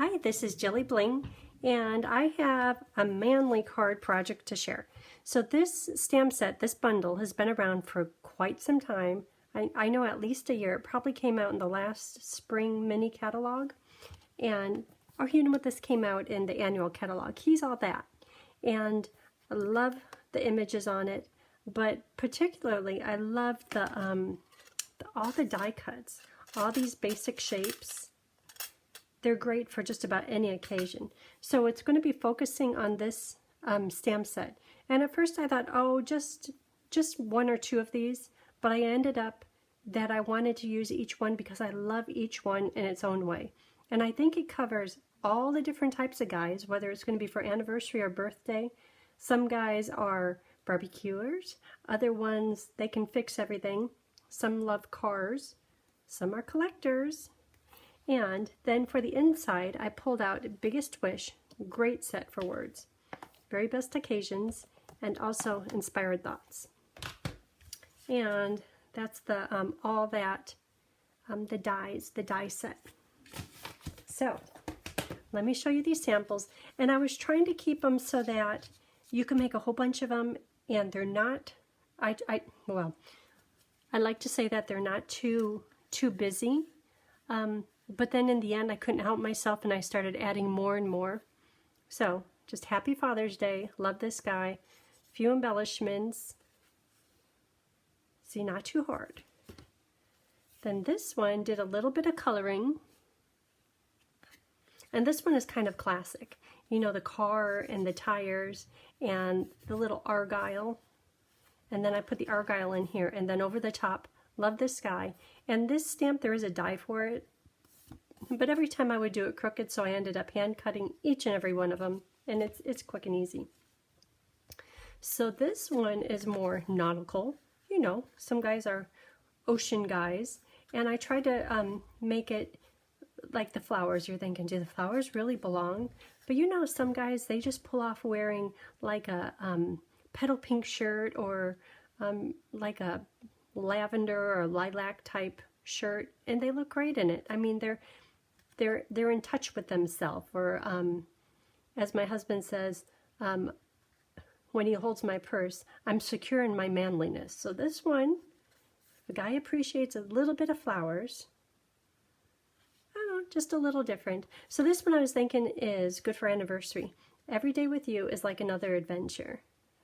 Hi, this is Jilly Bling, and I have a manly card project to share. So this stamp set, this bundle, has been around for quite some time. I know at least a year. It probably came out in the last spring mini catalog. And, or you know what, this came out in the annual catalog. He's all that. And I love the images on it, but particularly I love all the die cuts, all these basic shapes. They're great for just about any occasion. So it's going to be focusing on this stamp set. And at first I thought, oh, just one or two of these, but I ended up that I wanted to use each one because I love each one in its own way. And I think it covers all the different types of guys, whether it's going to be for anniversary or birthday. Some guys are barbecuers, other ones, they can fix everything. Some love cars, some are collectors. And then for the inside, I pulled out Biggest Wish, great set for words, very best occasions, and also inspired thoughts. And that's the all that, the die set. So let me show you these samples. And I was trying to keep them so that you can make a whole bunch of them, and they're not, well, I like to say that they're not too busy. But then in the end, I couldn't help myself and I started adding more and more. So just happy Father's Day. Love this guy. Few embellishments. See, not too hard. Then this one did a little bit of coloring. And this one is kind of classic. You know, the car and the tires and the little Argyle. And then I put the Argyle in here and then over the top. Love this guy. And this stamp, there is a die for it. But every time I would do it crooked, so I ended up hand cutting each and every one of them, and it's quick and easy. So this one is more nautical. You know, some guys are ocean guys, and I tried to make it like the flowers. You're thinking, do the flowers really belong? But you know, some guys, they just pull off wearing like a petal pink shirt or like a lavender or lilac type shirt, and they look great in it. I mean, they're in touch with themselves, or as my husband says, when he holds my purse, I'm secure in my manliness. So this one, the guy appreciates a little bit of flowers. I don't know, just a little different. So this one I was thinking is good for anniversary. Every day with you is like another adventure.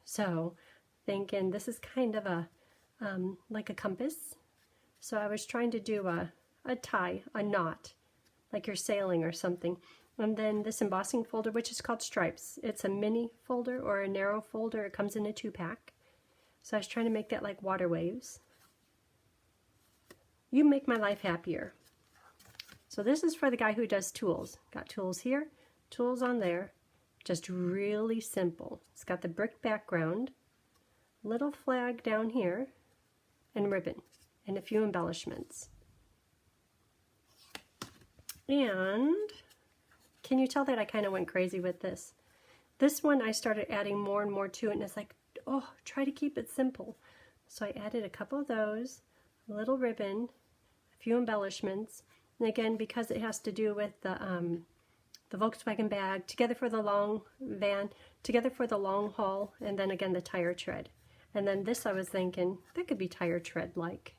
So thinking this is kind of a like a compass. So I was trying to do a tie, a knot, like you're sailing or something. And then this embossing folder, which is called Stripes. It's a mini folder or a narrow folder. It comes in a 2-pack. So I was trying to make that like water waves. You make my life happier. So this is for the guy who does tools. Got tools here, tools on there. Just really simple. It's got the brick background, little flag down here, and ribbon, and a few embellishments. And can you tell that I kind of went crazy with this? This one I started adding more and more to it, and it's like, oh, try to keep it simple. So I added a couple of those, a little ribbon, a few embellishments, and again, because it has to do with the Volkswagen bag, together for the long van, together for the long haul, and then again the tire tread. And then this I was thinking, that could be tire tread-like.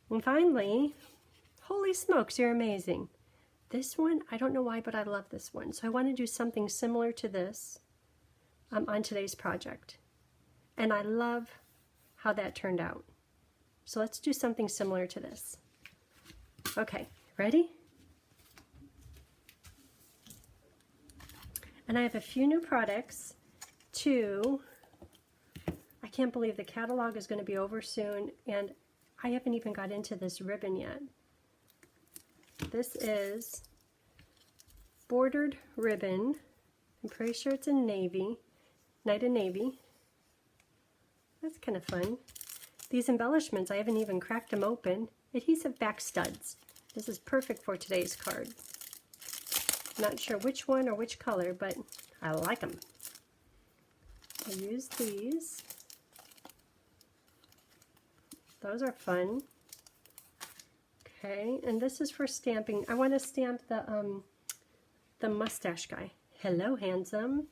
And finally, holy smokes, you're amazing. This one, I don't know why, but I love this one. So I want to do something similar to this on today's project. And I love how that turned out. So let's do something similar to this. Okay, ready? And I have a few new products to, I can't believe the catalog is going to be over soon, and I haven't even got into this ribbon yet. This is bordered ribbon. I'm pretty sure it's in navy, Night of Navy. That's kind of fun. These embellishments, I haven't even cracked them open. Adhesive back studs. This is perfect for today's card. Not sure which one or which color, but I like them. I use these. Those are fun. Okay, and this is for stamping. I want to stamp the mustache guy. Hello, handsome.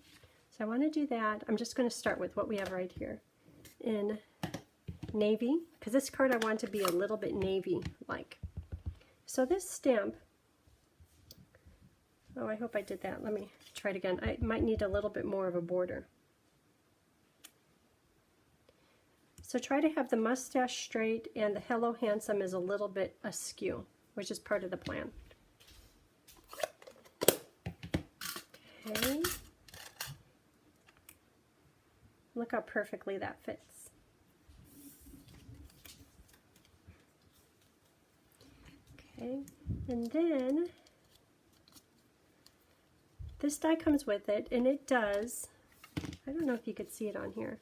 So I want to do that. I'm just going to start with what we have right here in navy, because this card I want to be a little bit navy-like. So this stamp, oh, I hope I did that. Let me try it again. I might need a little bit more of a border. So try to have the mustache straight and the hello handsome is a little bit askew, which is part of the plan. Okay. Look how perfectly that fits. Okay, and then this die comes with it, and it does, I don't know if you could see it on here,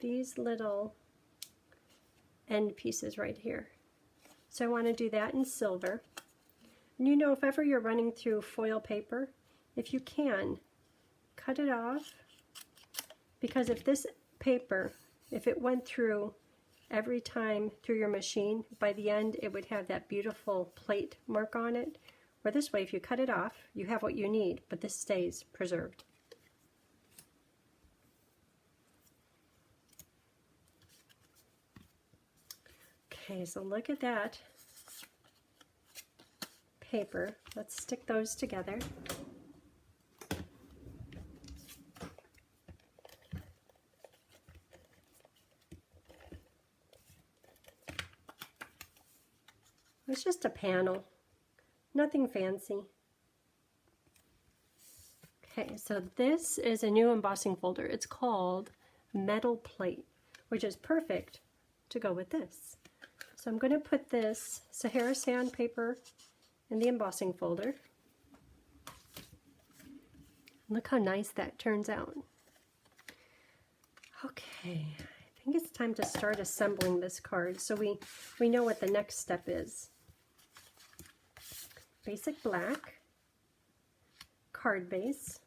these little end pieces right here. So I want to do that in silver. And you know, if ever you're running through foil paper, if you can, cut it off, because if this paper, if it went through every time through your machine, by the end it would have that beautiful plate mark on it. Or this way, if you cut it off, you have what you need, but this stays preserved. Okay, so look at that paper. Let's stick those together. It's just a panel, nothing fancy. Okay, so this is a new embossing folder. It's called Metal Plate, which is perfect to go with this. So I'm going to put this Sahara sandpaper in the embossing folder. Look how nice that turns out. Okay, I think it's time to start assembling this card so we know what the next step is. Basic black, card base,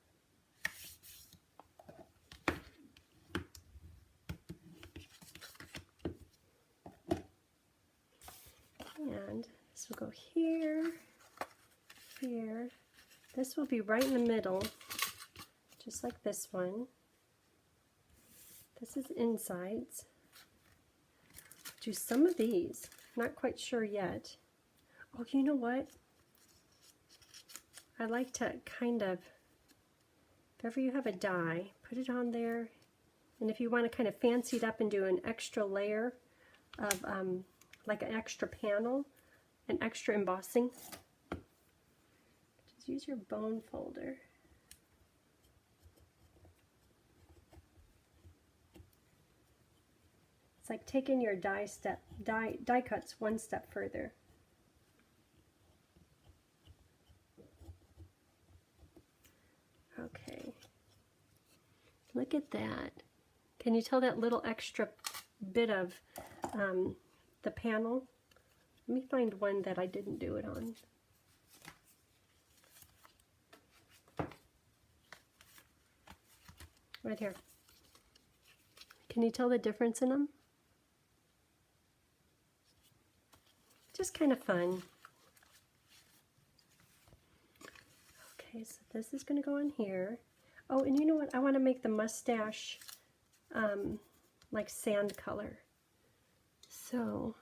and this will go here, here. This will be right in the middle, just like this one. This is insides. Do some of these, not quite sure yet. Oh, you know what? I like to kind of, if ever you have a die, put it on there. And if you want to kind of fancy it up and do an extra layer of like an extra panel, an extra embossing, just use your bone folder. It's like taking your die cuts one step further. Okay, look at that. Can you tell that little extra bit of the panel? Let me find one that I didn't do it on. Right here. Can you tell the difference in them? Just kind of fun. Okay, so this is going to go in here. Oh, and you know what? I want to make the mustache like sand color. So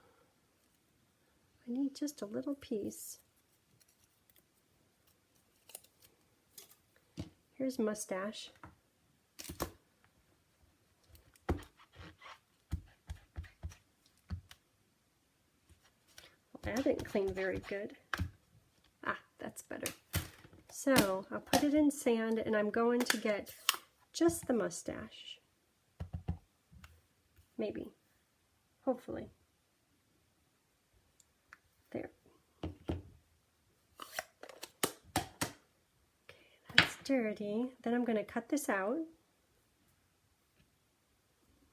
I need just a little piece. Here's mustache. Well, that didn't clean very good. Ah, that's better. So I'll put it in sand, and I'm going to get just the mustache. Maybe. Hopefully. There. Okay, that's dirty. Then I'm going to cut this out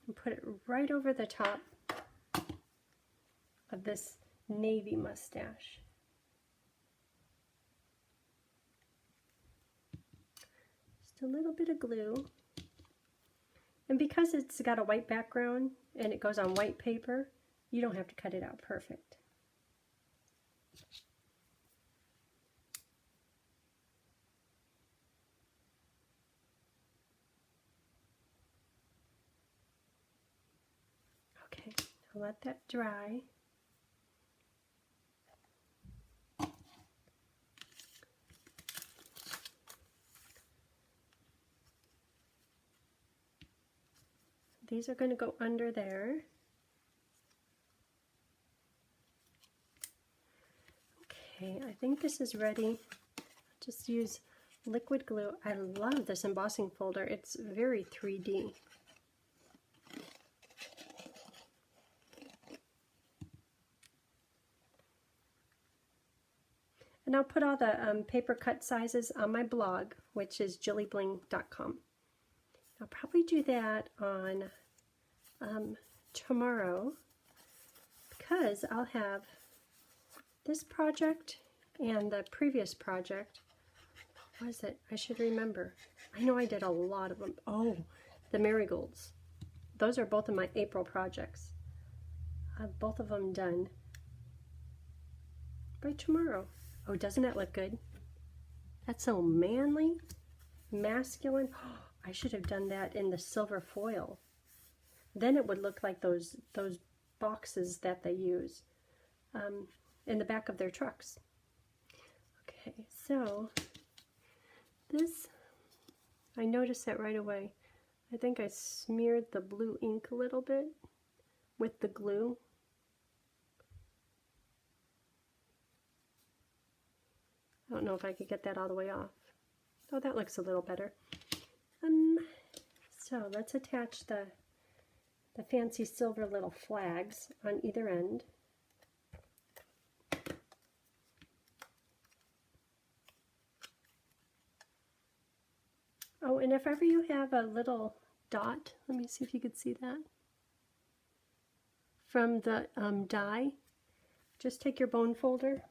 and put it right over the top of this navy mustache. Just a little bit of glue. And because it's got a white background and it goes on white paper, you don't have to cut it out perfect. I'll let that dry. These are going to go under there. Okay, I think this is ready. Just use liquid glue. I love this embossing folder. It's very 3D. And I'll put all the paper cut sizes on my blog, which is jillybling.com. I'll probably do that on tomorrow, because I'll have this project and the previous project. What was it? I should remember. I know I did a lot of them. Oh, the marigolds. Those are both of my April projects. I have both of them done by tomorrow. Oh, doesn't that look good? That's so manly, masculine. Oh, I should have done that in the silver foil. Then it would look like those boxes that they use in the back of their trucks. Okay, so this, I noticed that right away. I think I smeared the blue ink a little bit with the glue. I don't know if I could get that all the way off. Oh, that looks a little better. So let's attach the fancy silver little flags on either end. Oh, and if ever you have a little dot, let me see if you could see that, from the die, just take your bone folder,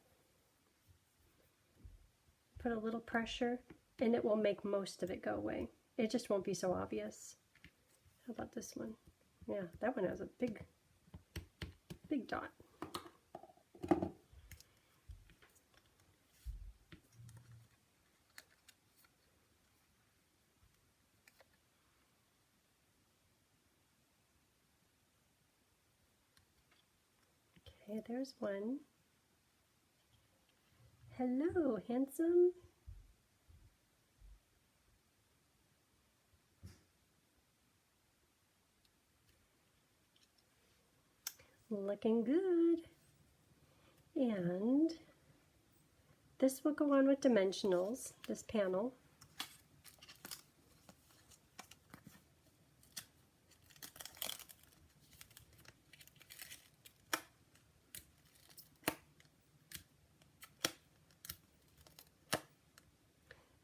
put a little pressure, and it will make most of it go away. It just won't be so obvious. How about this one? Yeah, that one has a big dot. Okay, there's one. Hello, handsome. Looking good. And this will go on with dimensionals, this panel.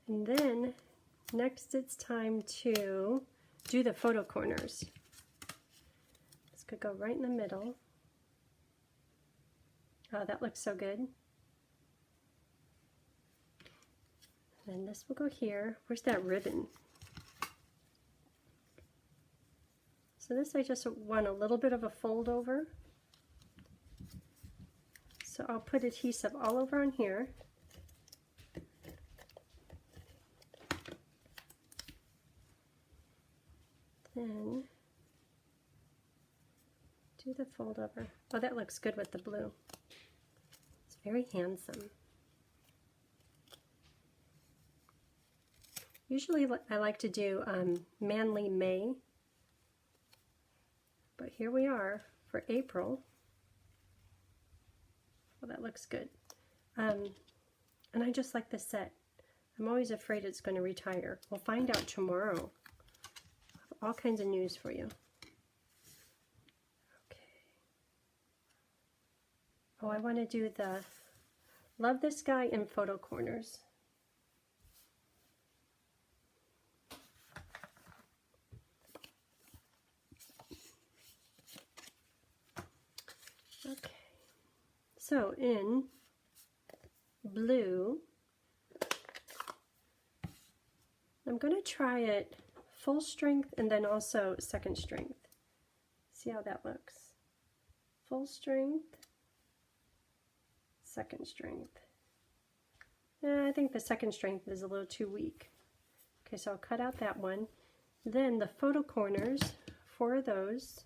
And then next it's time to do the photo corners. This could go right in the middle. Oh, that looks so good. And this will go here. Where's that ribbon? So this I just want a little bit of a fold over. So I'll put adhesive all over on here. Then do the fold over. Oh, that looks good with the blue. It's very handsome. Usually I like to do Manly May, but here we are for April. Well, that looks good. And I just like the set. I'm always afraid it's going to retire. We'll find out tomorrow. I have all kinds of news for you. Okay. Oh, I want to do the Love This Guy in photo corners. Okay, so in blue, I'm going to try it full strength and then also second strength. See how that looks. Full strength, second strength. I think the second strength is a little too weak. Okay, so I'll cut out that one. Then the photo corners, 4 of those.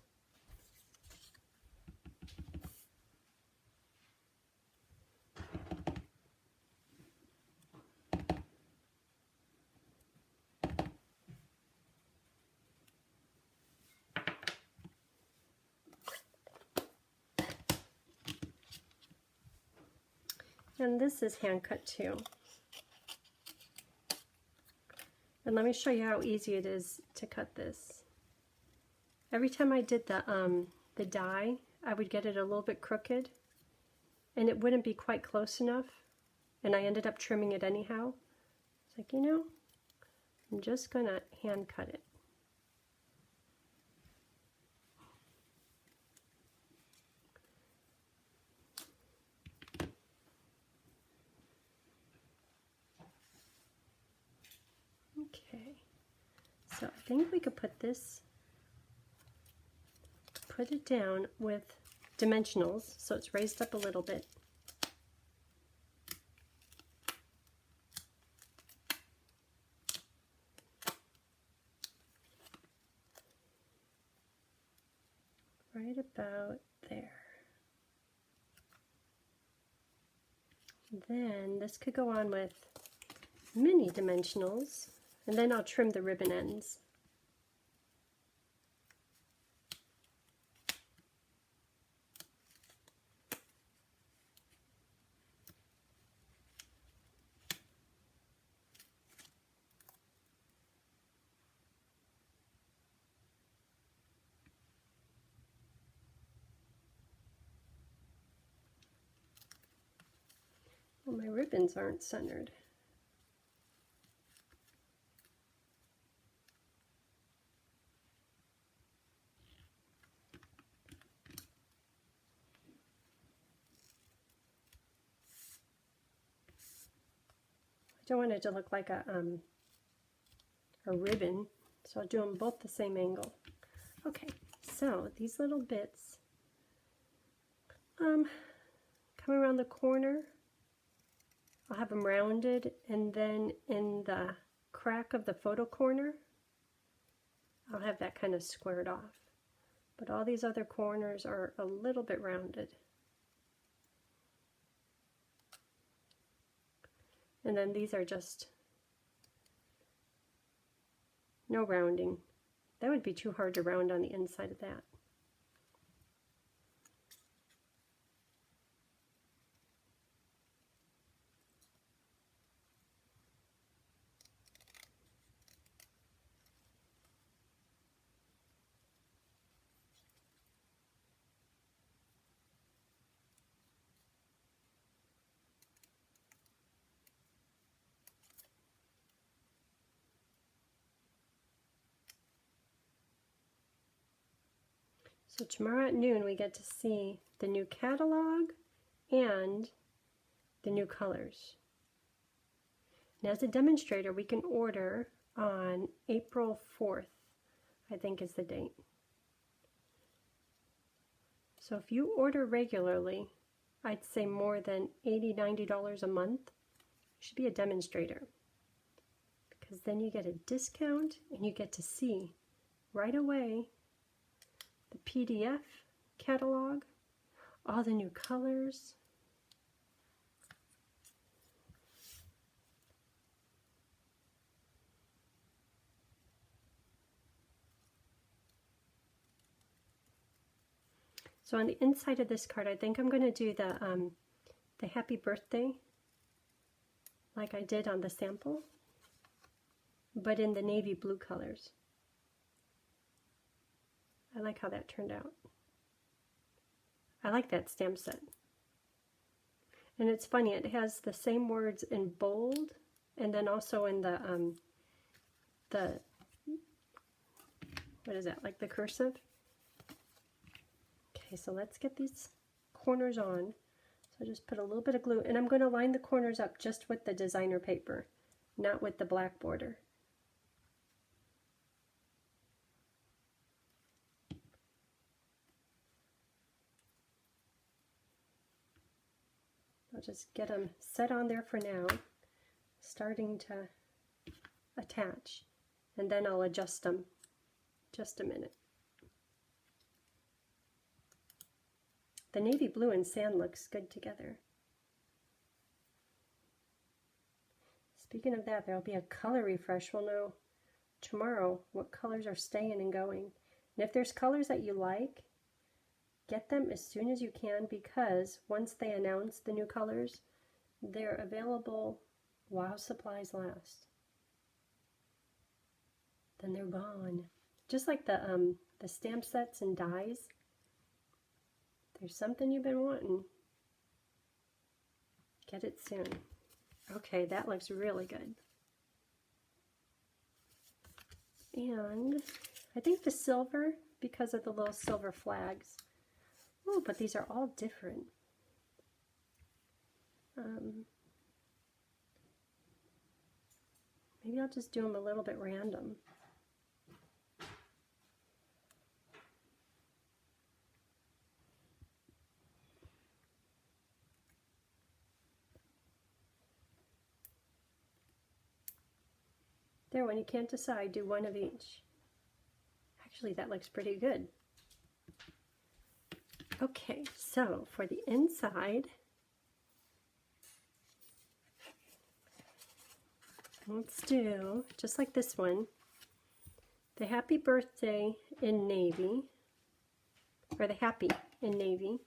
And this is hand cut too. And let me show you how easy it is to cut this. Every time I did the die, I would get it a little bit crooked and it wouldn't be quite close enough. And I ended up trimming it anyhow. It's like, you know, I'm just gonna hand cut it. Okay, so I think we could put it down with dimensionals so it's raised up a little bit. Right about there. Then this could go on with mini dimensionals, and then I'll trim the ribbon ends. Well, my ribbons aren't centered. I don't want it to look like a ribbon, so I'll do them both the same angle. Okay, so these little bits come around the corner. I'll have them rounded, and then in the crack of the photo corner, I'll have that kind of squared off. But all these other corners are a little bit rounded. And then these are just no rounding. That would be too hard to round on the inside of that. So tomorrow at noon we get to see the new catalog and the new colors. Now as a demonstrator we can order on April 4th, I think is the date. So if you order regularly, I'd say more than $80, $90 a month, you should be a demonstrator. Because then you get a discount and you get to see right away the PDF catalog, all the new colors. So on the inside of this card, I think I'm going to do the happy birthday like I did on the sample, but in the navy blue colors. I like how that turned out. I like that stamp set. And it's funny, it has the same words in bold and then also in the what is that, like the cursive? Okay, so let's get these corners on. So just put a little bit of glue, and I'm going to line the corners up just with the designer paper, not with the black border. I'll just get them set on there for now, starting to attach, and then I'll adjust them just a minute. The navy blue and sand looks good together. Speaking of that, there'll be a color refresh. We'll know tomorrow what colors are staying and going. And if there's colors that you like, get them as soon as you can, because once they announce the new colors, They're available while supplies last. Then they're gone. Just like the stamp sets and dies. There's something you've been wanting. Get it soon. Okay, that looks really good. And I think the silver, because of the little silver flags. Oh, but these are all different. Maybe I'll just do them a little bit random. There, when you can't decide, do one of each. Actually, that looks pretty good. Okay, so for the inside, let's do, just like this one, the happy birthday in navy, or the happy in navy.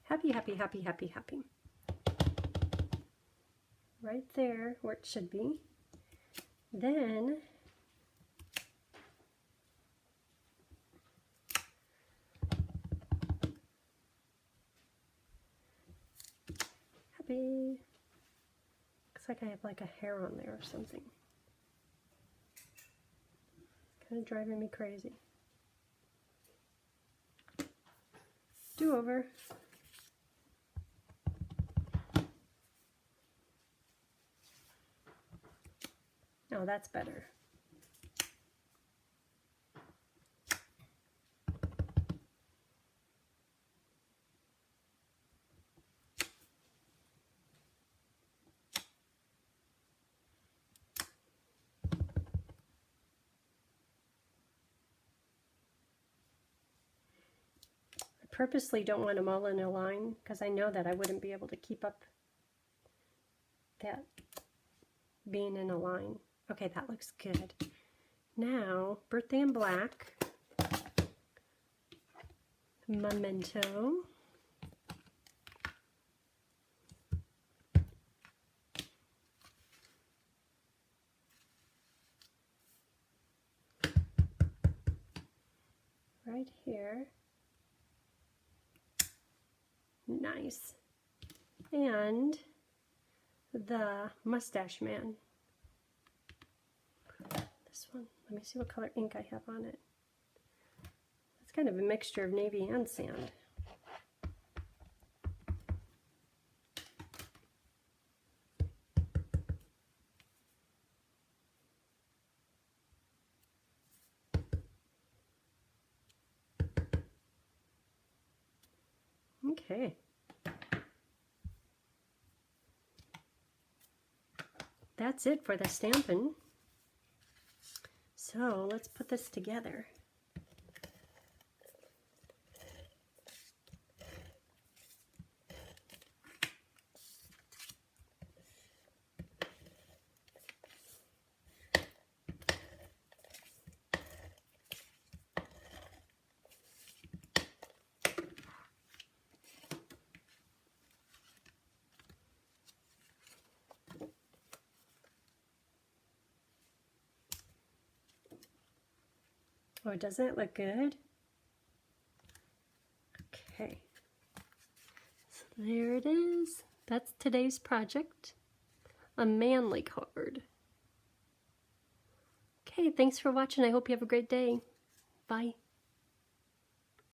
Happy, happy, happy, happy, happy. Right there where it should be. Then happy. Looks like I have like a hair on there or something. Kind of driving me crazy. Do over. Oh, that's better. I purposely don't want them all in a line because I know that I wouldn't be able to keep up that being in a line. Okay, that looks good. Now, birthday in black, memento, right here, nice, and the mustache man. This one, let me see what color ink I have on it. It's kind of a mixture of navy and sand. Okay. That's it for the stamping. So let's put this together. Oh, doesn't it look good? Okay. So there it is. That's today's project. A manly card. Okay, thanks for watching. I hope you have a great day. Bye.